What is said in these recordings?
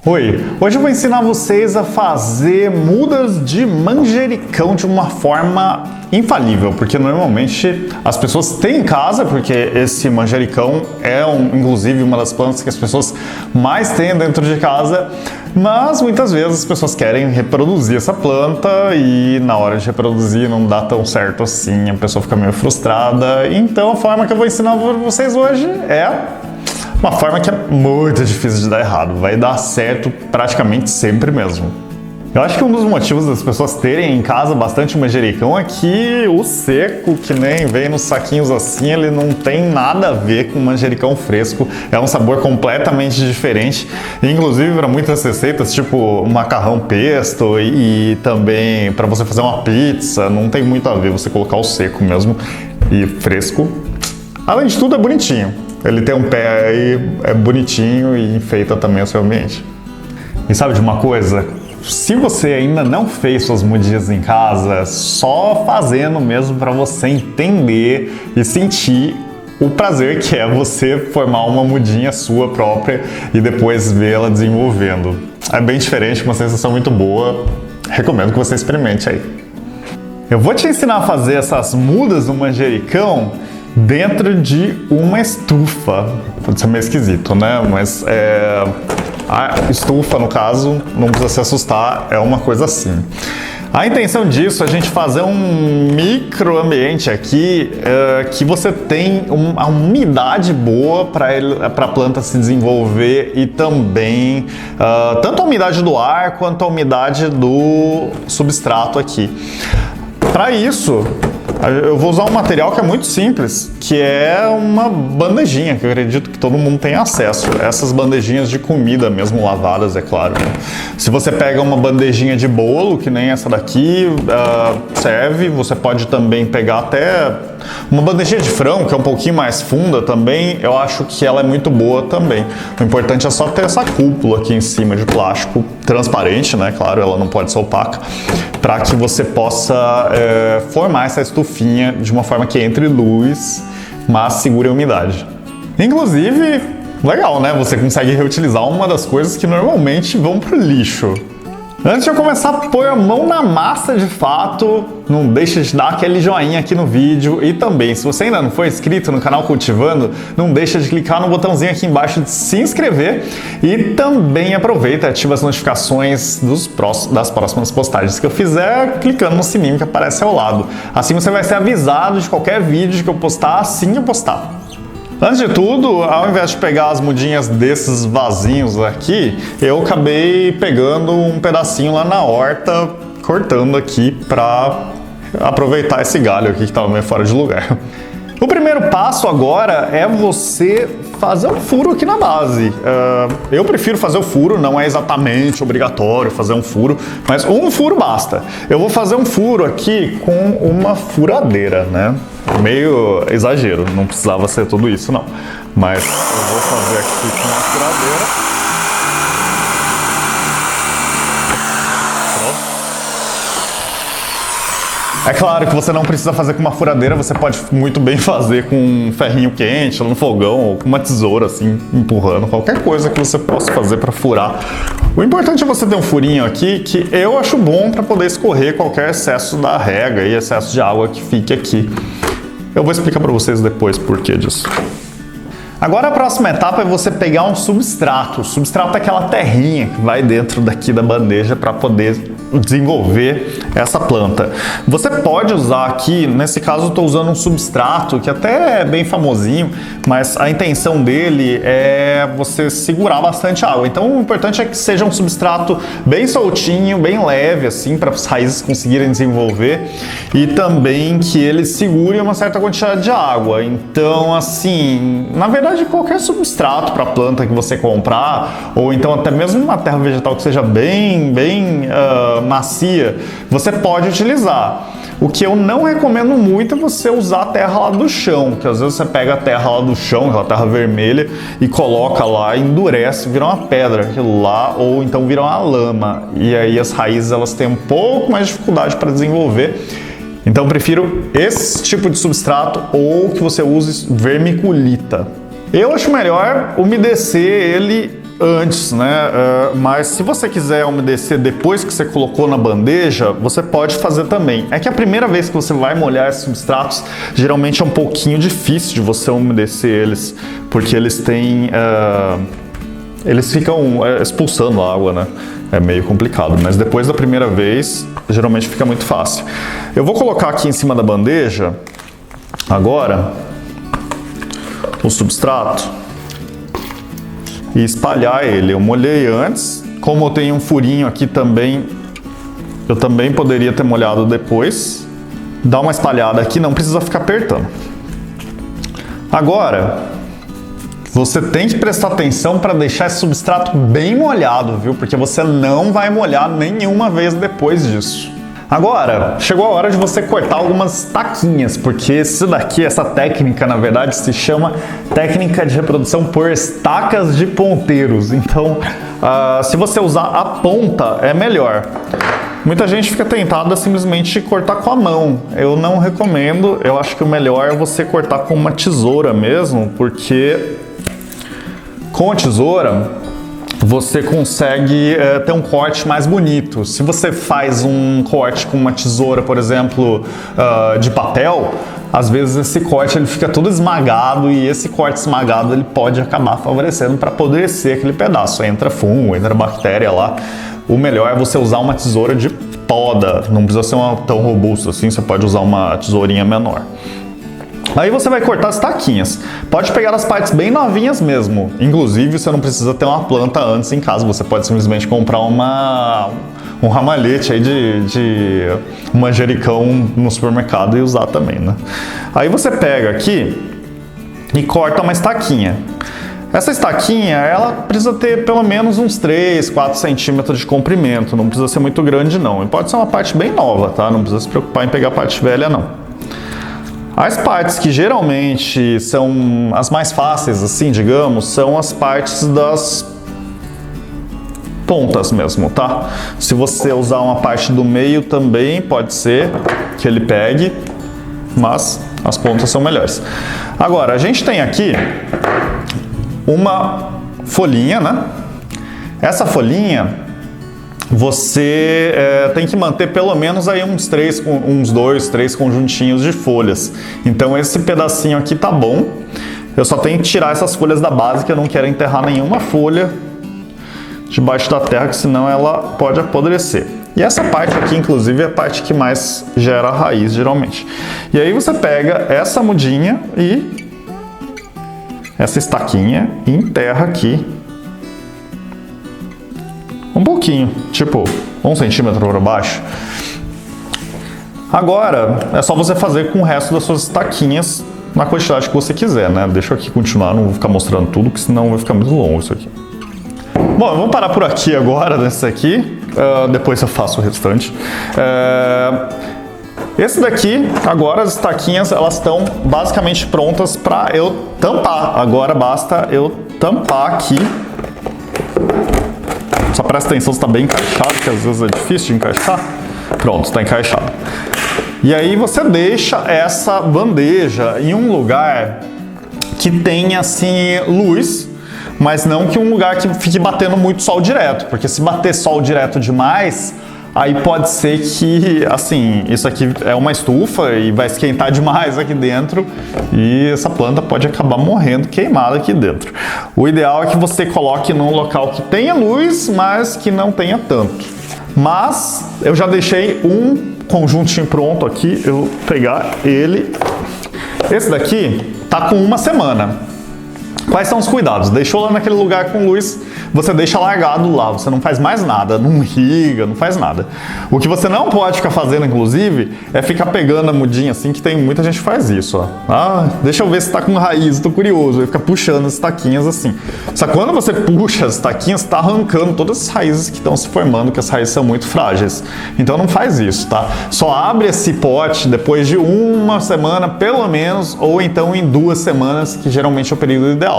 Oi, hoje eu vou ensinar vocês a fazer mudas de manjericão de uma forma infalível, porque normalmente as pessoas têm em casa, porque esse manjericão é inclusive uma das plantas que as pessoas mais têm dentro de casa, mas muitas vezes as pessoas querem reproduzir essa planta e na hora de reproduzir não dá tão certo assim, a pessoa fica meio frustrada. Então a forma que eu vou ensinar para vocês hoje é uma forma que é muito difícil de dar errado, vai dar certo praticamente sempre mesmo. Eu acho que um dos motivos das pessoas terem em casa bastante manjericão é que o seco, que nem vem nos saquinhos assim, ele não tem nada a ver com manjericão fresco, é um sabor completamente diferente, inclusive para muitas receitas, tipo macarrão pesto e também para você fazer uma pizza, não tem muito a ver você colocar o seco mesmo e fresco. Além de tudo, é bonitinho. Ele tem um pé aí, é bonitinho e enfeita também o seu ambiente. E sabe de uma coisa? Se você ainda não fez suas mudinhas em casa, só fazendo mesmo para você entender e sentir o prazer que é você formar uma mudinha sua própria e depois vê-la desenvolvendo. É bem diferente, uma sensação muito boa. Recomendo que você experimente aí. Eu vou te ensinar a fazer essas mudas do manjericão dentro de uma estufa. Pode ser meio esquisito, né? Mas a estufa, no caso, não precisa se assustar, é uma coisa assim. A intenção disso é a gente fazer um microambiente aqui que você tem uma umidade boa para a planta se desenvolver e também tanto a umidade do ar quanto a umidade do substrato aqui. Para isso, eu vou usar um material que é muito simples, que é uma bandejinha, que eu acredito que todo mundo tem acesso. Essas bandejinhas de comida mesmo, lavadas, é claro. Né? Se você pega uma bandejinha de bolo, que nem essa daqui, serve. Você pode também pegar até uma bandejinha de frango, que é um pouquinho mais funda também. Eu acho que ela é muito boa também. O importante é só ter essa cúpula aqui em cima de plástico transparente, né? Claro, ela não pode ser opaca, para que você possa formar essa estufinha de uma forma que entre luz, mas segure a umidade. Inclusive, legal, né? Você consegue reutilizar uma das coisas que normalmente vão pro lixo. Antes de eu começar a pôr a mão na massa de fato, não deixe de dar aquele joinha aqui no vídeo e também, se você ainda não for inscrito no canal Cultivando, não deixe de clicar no botãozinho aqui embaixo de se inscrever e também aproveita e ativa as notificações das próximas postagens que eu fizer, clicando no sininho que aparece ao lado. Assim você vai ser avisado de qualquer vídeo que eu postar assim que eu postar. Antes de tudo, ao invés de pegar as mudinhas desses vasinhos aqui, eu acabei pegando um pedacinho lá na horta, cortando aqui para aproveitar esse galho aqui que estava meio fora de lugar. O primeiro passo agora é você fazer um furo aqui na base. Eu prefiro fazer o furo, não é exatamente obrigatório fazer um furo, mas um furo basta. Eu vou fazer um furo aqui com uma furadeira, né? Meio exagero, não precisava ser tudo isso não. Mas eu vou fazer aqui com uma furadeira. É claro que você não precisa fazer com uma furadeira, você pode muito bem fazer com um ferrinho quente, no fogão, ou com uma tesoura, assim, empurrando, qualquer coisa que você possa fazer para furar. O importante é você ter um furinho aqui, que eu acho bom para poder escorrer qualquer excesso da rega e excesso de água que fique aqui. Eu vou explicar para vocês depois por que disso. Agora a próxima etapa é você pegar um substrato. O substrato é aquela terrinha que vai dentro daqui da bandeja para poder desenvolver essa planta. Você pode usar aqui, nesse caso eu estou usando um substrato que até é bem famosinho, mas a intenção dele é você segurar bastante água. Então o importante é que seja um substrato bem soltinho, bem leve assim, para as raízes conseguirem desenvolver e também que ele segure uma certa quantidade de água. Então assim, na verdade qualquer substrato para a planta que você comprar, ou então até mesmo uma terra vegetal que seja bem macia, você pode utilizar. O que eu não recomendo muito é você usar a terra lá do chão, que às vezes você pega a terra lá do chão, aquela terra vermelha, e coloca lá, endurece, vira uma pedra aquilo lá, ou então vira uma lama, e aí as raízes elas têm um pouco mais de dificuldade para desenvolver. Então eu prefiro esse tipo de substrato ou que você use vermiculita. Eu acho melhor umedecer ele antes, né? Mas se você quiser umedecer depois que você colocou na bandeja, você pode fazer também. É que a primeira vez que você vai molhar esses substratos, geralmente é um pouquinho difícil de você umedecer eles, porque eles têm... eles ficam expulsando água, né? É meio complicado, mas depois da primeira vez, geralmente fica muito fácil. Eu vou colocar aqui em cima da bandeja, agora, o substrato e espalhar ele. Eu molhei antes, como eu tenho um furinho aqui também, eu também poderia ter molhado depois. Dá uma espalhada aqui, não precisa ficar apertando. Agora, você tem que prestar atenção para deixar esse substrato bem molhado, viu? Porque você não vai molhar nenhuma vez depois disso. Agora, chegou a hora de você cortar algumas taquinhas, porque essa técnica, na verdade, se chama técnica de reprodução por estacas de ponteiros. Então, se você usar a ponta, é melhor. Muita gente fica tentada a simplesmente cortar com a mão. Eu não recomendo, eu acho que o melhor é você cortar com uma tesoura mesmo, porque com a tesoura você consegue ter um corte mais bonito. Se você faz um corte com uma tesoura, por exemplo, de papel, às vezes esse corte ele fica todo esmagado e esse corte esmagado ele pode acabar favorecendo para apodrecer aquele pedaço. Entra fungo, entra bactéria lá. O melhor é você usar uma tesoura de poda. Não precisa ser uma tão robusta assim, você pode usar uma tesourinha menor. Aí você vai cortar as taquinhas. Pode pegar as partes bem novinhas mesmo. Inclusive, você não precisa ter uma planta antes em casa. Você pode simplesmente comprar um ramalhete aí de manjericão no supermercado e usar também, né? Aí você pega aqui e corta uma estaquinha. Essa estaquinha, ela precisa ter pelo menos uns 3, 4 centímetros de comprimento. Não precisa ser muito grande, não. E pode ser uma parte bem nova, tá? Não precisa se preocupar em pegar a parte velha, não. As partes que geralmente são as mais fáceis, assim, digamos, são as partes das pontas mesmo, tá? Se você usar uma parte do meio também pode ser que ele pegue, mas as pontas são melhores. Agora, a gente tem aqui uma folhinha, né? Essa folhinha você tem que manter pelo menos aí uns 2, 3 conjuntinhos de folhas. Então esse pedacinho aqui tá bom. Eu só tenho que tirar essas folhas da base, que eu não quero enterrar nenhuma folha debaixo da terra, que senão ela pode apodrecer. E essa parte aqui, inclusive, é a parte que mais gera raiz, geralmente. E aí você pega essa mudinha e essa estaquinha e enterra aqui um pouquinho, tipo 1 centímetro para baixo. Agora é só você fazer com o resto das suas estaquinhas na quantidade que você quiser, né? Deixa eu aqui continuar, não vou ficar mostrando tudo, porque senão vai ficar muito longo isso aqui. Bom, vamos parar por aqui agora nesse aqui, depois eu faço o restante. Esse daqui, agora as estaquinhas, elas estão basicamente prontas para eu tampar. Agora basta eu tampar aqui. Só presta atenção se está bem encaixado, que às vezes é difícil de encaixar. Pronto, está encaixado. E aí você deixa essa bandeja em um lugar que tenha assim luz, mas não que um lugar que fique batendo muito sol direto, porque se bater sol direto demais, aí pode ser que, assim, isso aqui é uma estufa e vai esquentar demais aqui dentro e essa planta pode acabar morrendo queimada aqui dentro. O ideal é que você coloque num local que tenha luz, mas que não tenha tanto. Mas eu já deixei um conjuntinho pronto aqui, eu vou pegar ele. Esse daqui tá com 1 semana. Quais são os cuidados? Deixou lá naquele lugar com luz, você deixa largado lá, você não faz mais nada, não irriga, não faz nada. O que você não pode ficar fazendo, inclusive, é ficar pegando a mudinha assim, que tem muita gente que faz isso, ó. Ah, deixa eu ver se tá com raiz, tô curioso, aí fica puxando as taquinhas assim. Só que quando você puxa as taquinhas, você tá arrancando todas as raízes que estão se formando, que as raízes são muito frágeis. Então não faz isso, tá? Só abre esse pote depois de 1 semana, pelo menos, ou então em 2 semanas, que geralmente é o período ideal.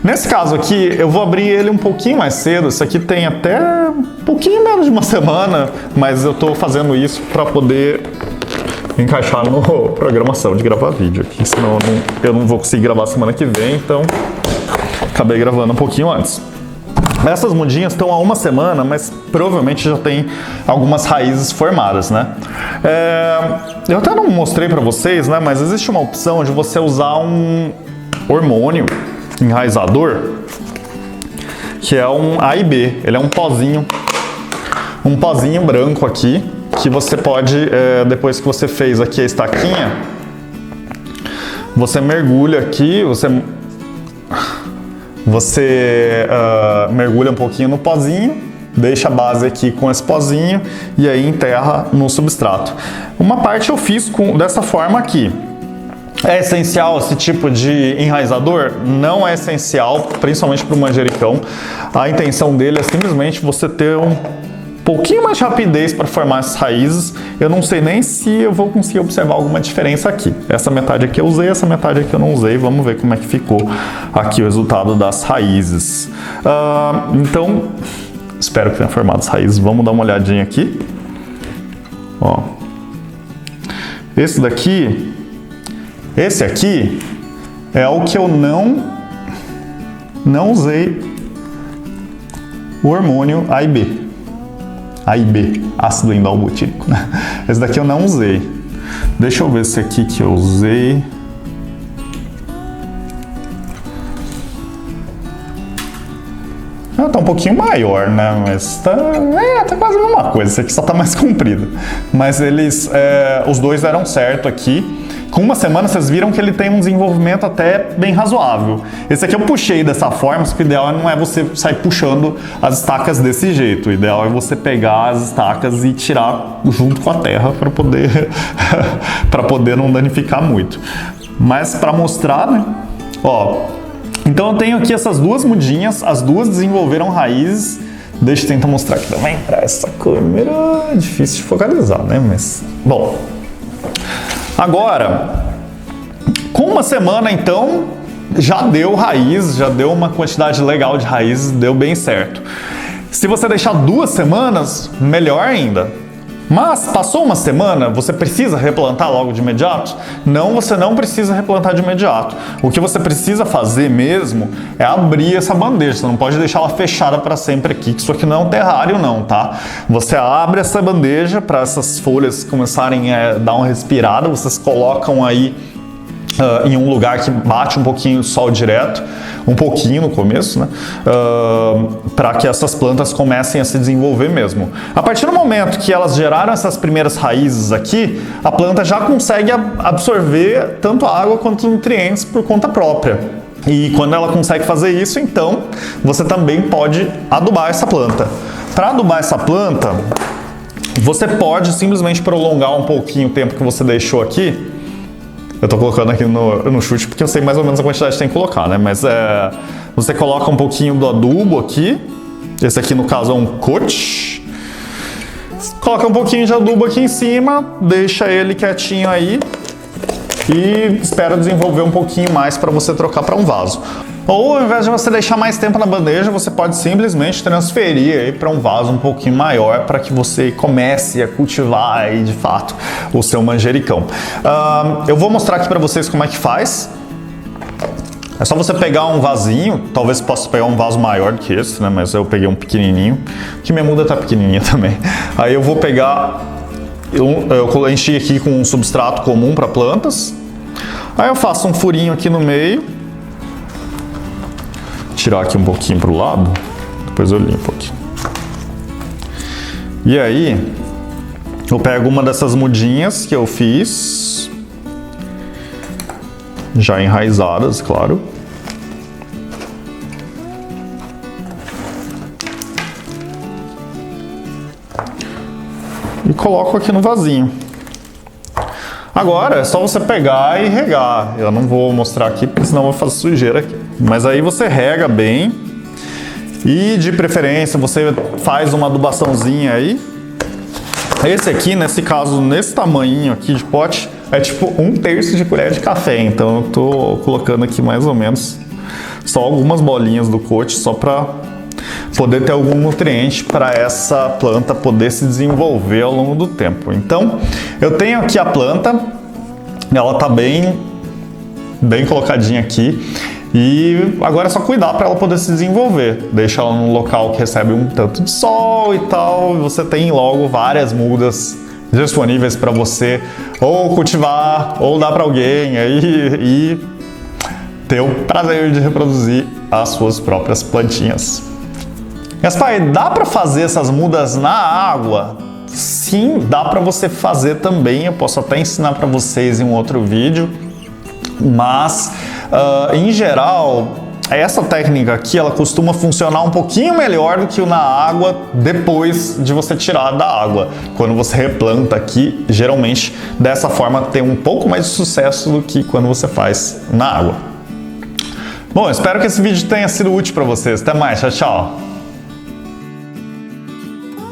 Nesse caso aqui, eu vou abrir ele um pouquinho mais cedo. Isso aqui tem até um pouquinho menos de 1 semana, mas eu estou fazendo isso para poder encaixar na programação de gravar vídeo aqui, senão eu não vou conseguir gravar semana que vem, então acabei gravando um pouquinho antes. Essas mudinhas estão há uma semana, mas provavelmente já tem algumas raízes formadas, né? Eu até não mostrei para vocês, né? Mas existe uma opção de você usar um hormônio enraizador, que é um A e B. Ele é um pozinho branco aqui, que você pode, depois que você fez aqui a estaquinha, você mergulha aqui, você mergulha um pouquinho no pozinho, deixa a base aqui com esse pozinho e aí enterra no substrato. Uma parte eu fiz dessa forma aqui. É essencial esse tipo de enraizador? Não é essencial, principalmente para o manjericão. A intenção dele é simplesmente você ter um pouquinho mais de rapidez para formar essas raízes. Eu não sei nem se eu vou conseguir observar alguma diferença aqui. Essa metade aqui eu usei, essa metade aqui eu não usei. Vamos ver como é que ficou aqui o resultado das raízes. Então, espero que tenha formado as raízes. Vamos dar uma olhadinha aqui. Ó. Esse aqui é o que eu não usei o hormônio A e B. A e B, ácido endalbutírico. Esse daqui eu não usei. Deixa eu ver esse aqui que eu usei. Tá um pouquinho maior, né? Mas tá quase a mesma coisa. Esse aqui só tá mais comprido. Mas os dois deram certo aqui. Com uma semana vocês viram que ele tem um desenvolvimento até bem razoável. Esse aqui eu puxei dessa forma, só que o ideal não é você sair puxando as estacas desse jeito. O ideal é você pegar as estacas e tirar junto com a terra para poder não danificar muito. Mas para mostrar, né? Ó, então eu tenho aqui essas duas mudinhas, as duas desenvolveram raízes. Deixa eu tentar mostrar aqui também para essa câmera. É difícil de focalizar, né? Mas, bom. Agora, com uma semana então, já deu raiz, já deu uma quantidade legal de raízes, deu bem certo. Se você deixar 2 semanas, melhor ainda. Mas passou uma semana, você precisa replantar logo de imediato? Não, você não precisa replantar de imediato. O que você precisa fazer mesmo é abrir essa bandeja. Você não pode deixar ela fechada para sempre aqui, que isso aqui não é um terrário não, tá? Você abre essa bandeja para essas folhas começarem a dar uma respirada, vocês colocam aí em um lugar que bate um pouquinho de sol direto, um pouquinho no começo, né? Para que essas plantas comecem a se desenvolver mesmo. A partir do momento que elas geraram essas primeiras raízes aqui, a planta já consegue absorver tanto a água quanto os nutrientes por conta própria. E quando ela consegue fazer isso, então você também pode adubar essa planta. Para adubar essa planta, você pode simplesmente prolongar um pouquinho o tempo que você deixou aqui. Eu tô colocando aqui no chute porque eu sei mais ou menos a quantidade que tem que colocar, né? Mas você coloca um pouquinho do adubo aqui. Esse aqui, no caso, é um coach. Coloca um pouquinho de adubo aqui em cima, deixa ele quietinho aí e espera desenvolver um pouquinho mais para você trocar para um vaso. Ou, ao invés de você deixar mais tempo na bandeja, você pode simplesmente transferir aí para um vaso um pouquinho maior para que você comece a cultivar aí, de fato, o seu manjericão. Eu vou mostrar aqui para vocês como é que faz. É só você pegar um vasinho, talvez possa pegar um vaso maior do que esse, né? Mas eu peguei um pequenininho, que minha muda tá pequenininha também. Aí eu vou pegar, eu enchi aqui com um substrato comum para plantas. Aí eu faço um furinho aqui no meio. Tirar aqui um pouquinho para o lado, depois eu limpo aqui. E aí, eu pego uma dessas mudinhas que eu fiz, já enraizadas, claro. E coloco aqui no vasinho. Agora é só você pegar e regar. Eu não vou mostrar aqui, porque senão eu vou fazer sujeira aqui. Mas aí você rega bem. E de preferência você faz uma adubaçãozinha aí. Esse aqui, nesse caso, nesse tamanhinho aqui de pote, é tipo 1/3 de colher de café. Então eu tô colocando aqui mais ou menos só algumas bolinhas do coach, só para poder ter algum nutriente para essa planta poder se desenvolver ao longo do tempo. Então, eu tenho aqui a planta, ela tá bem colocadinha aqui, E agora é só cuidar para ela poder se desenvolver. Deixa ela num local que recebe um tanto de sol e tal, e você tem logo várias mudas disponíveis para você ou cultivar ou dar para alguém aí e ter o prazer de reproduzir as suas próprias plantinhas. Gaspar, dá para fazer essas mudas na água? Sim, dá para você fazer também. Eu posso até ensinar para vocês em um outro vídeo, mas em geral essa técnica aqui ela costuma funcionar um pouquinho melhor do que o na água depois de você tirar da água. Quando você replanta aqui, geralmente dessa forma tem um pouco mais de sucesso do que quando você faz na água. Bom, espero que esse vídeo tenha sido útil para vocês. Até mais, tchau, tchau!